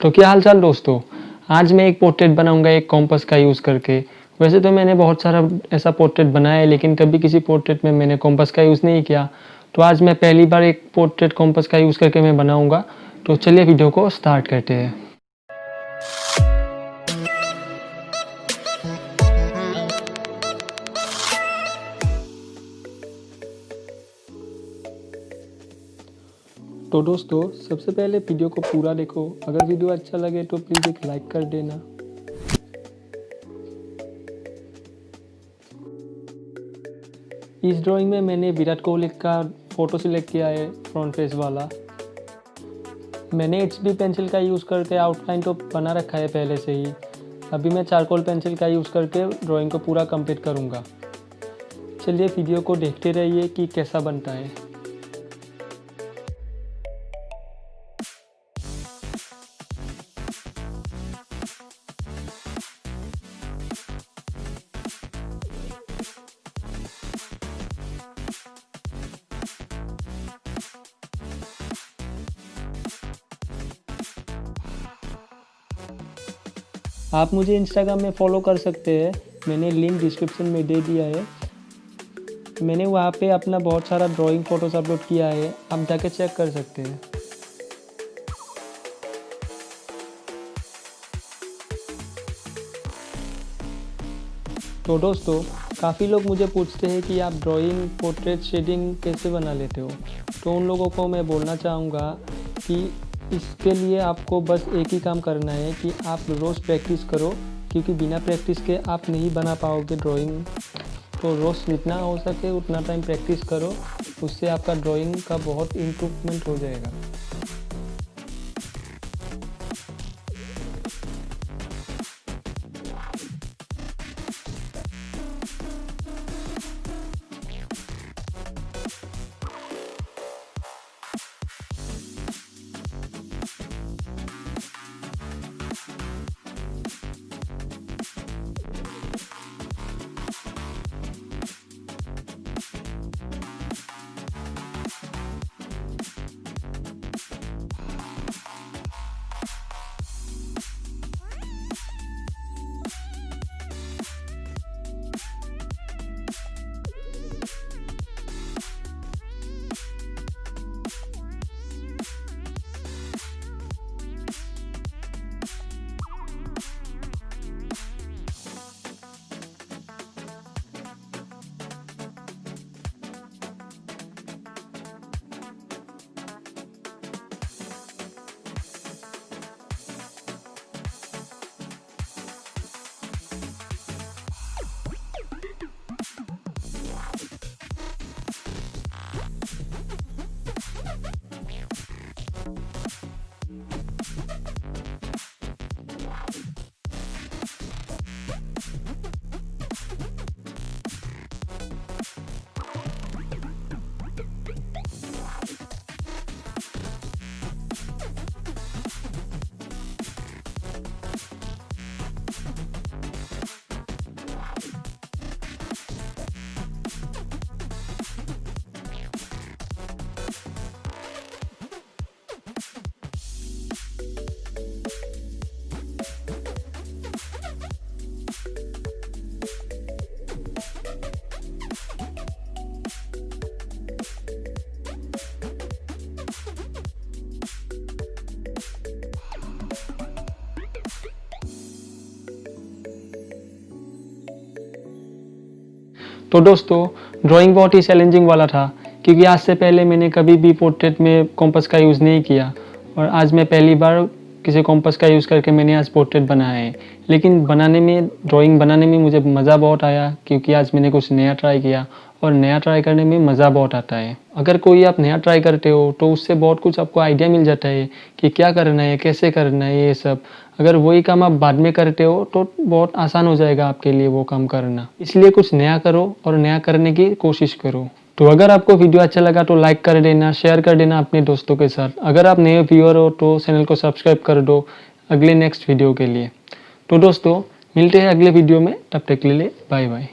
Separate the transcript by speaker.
Speaker 1: तो क्या हाल चाल दोस्तों। आज मैं एक पोर्ट्रेट बनाऊंगा एक कॉम्पस का यूज़ करके। वैसे तो मैंने बहुत सारा ऐसा पोर्ट्रेट बनाया है, लेकिन कभी किसी पोर्ट्रेट में मैंने कॉम्पस का यूज़ नहीं किया। तो आज मैं पहली बार एक पोर्ट्रेट कॉम्पस का यूज़ करके मैं बनाऊंगा। तो चलिए वीडियो को स्टार्ट करते हैं। तो दोस्तों, सबसे पहले वीडियो को पूरा देखो। अगर वीडियो अच्छा लगे तो प्लीज़ एक लाइक कर देना। इस ड्राइंग में मैंने विराट कोहली का फ़ोटो सिलेक्ट किया है, फ्रंट फेस वाला। मैंने HB पेंसिल का यूज़ करके आउटलाइन तो बना रखा है पहले से ही। अभी मैं चारकोल पेंसिल का यूज़ करके ड्राइंग को पूरा कंप्लीट करूँगा। चलिए वीडियो को देखते रहिए कि कैसा बनता है। आप मुझे इंस्टाग्राम में फॉलो कर सकते हैं, मैंने लिंक डिस्क्रिप्शन में दे दिया है। मैंने वहाँ पे अपना बहुत सारा ड्राइंग फ़ोटोज़ अपलोड किया है, आप जाके चेक कर सकते हैं। तो दोस्तों, काफ़ी लोग मुझे पूछते हैं कि आप ड्राइंग, पोर्ट्रेट, शेडिंग कैसे बना लेते हो। तो उन लोगों को मैं बोलना चाहूँगा कि इसके लिए आपको बस एक ही काम करना है कि आप रोज़ प्रैक्टिस करो, क्योंकि बिना प्रैक्टिस के आप नहीं बना पाओगे ड्राइंग। तो रोज़ जितना हो सके उतना टाइम प्रैक्टिस करो, उससे आपका ड्राइंग का बहुत इम्प्रूवमेंट हो जाएगा। तो दोस्तों, ड्राइंग बहुत ही चैलेंजिंग वाला था, क्योंकि आज से पहले मैंने कभी भी पोर्ट्रेट में कॉम्पस का यूज़ नहीं किया, और आज मैं पहली बार किसी कॉम्पस का यूज़ करके मैंने आज पोर्ट्रेट बनाया है। लेकिन ड्राइंग बनाने में मुझे मज़ा बहुत आया, क्योंकि आज मैंने कुछ नया ट्राई किया, और नया ट्राई करने में मज़ा बहुत आता है। अगर कोई आप नया ट्राई करते हो तो उससे बहुत कुछ आपको आइडिया मिल जाता है कि क्या करना है, कैसे करना है, ये सब। अगर वही काम आप बाद में करते हो तो बहुत आसान हो जाएगा आपके लिए वो काम करना। इसलिए कुछ नया करो और नया करने की कोशिश करो। तो अगर आपको वीडियो अच्छा लगा तो लाइक कर देना, शेयर कर देना अपने दोस्तों के साथ। अगर आप नए व्यूअर हो तो चैनल को सब्सक्राइब कर दो अगले नेक्स्ट वीडियो के लिए। तो दोस्तों, मिलते हैं अगले वीडियो में, तब तक के लिए बाय बाय।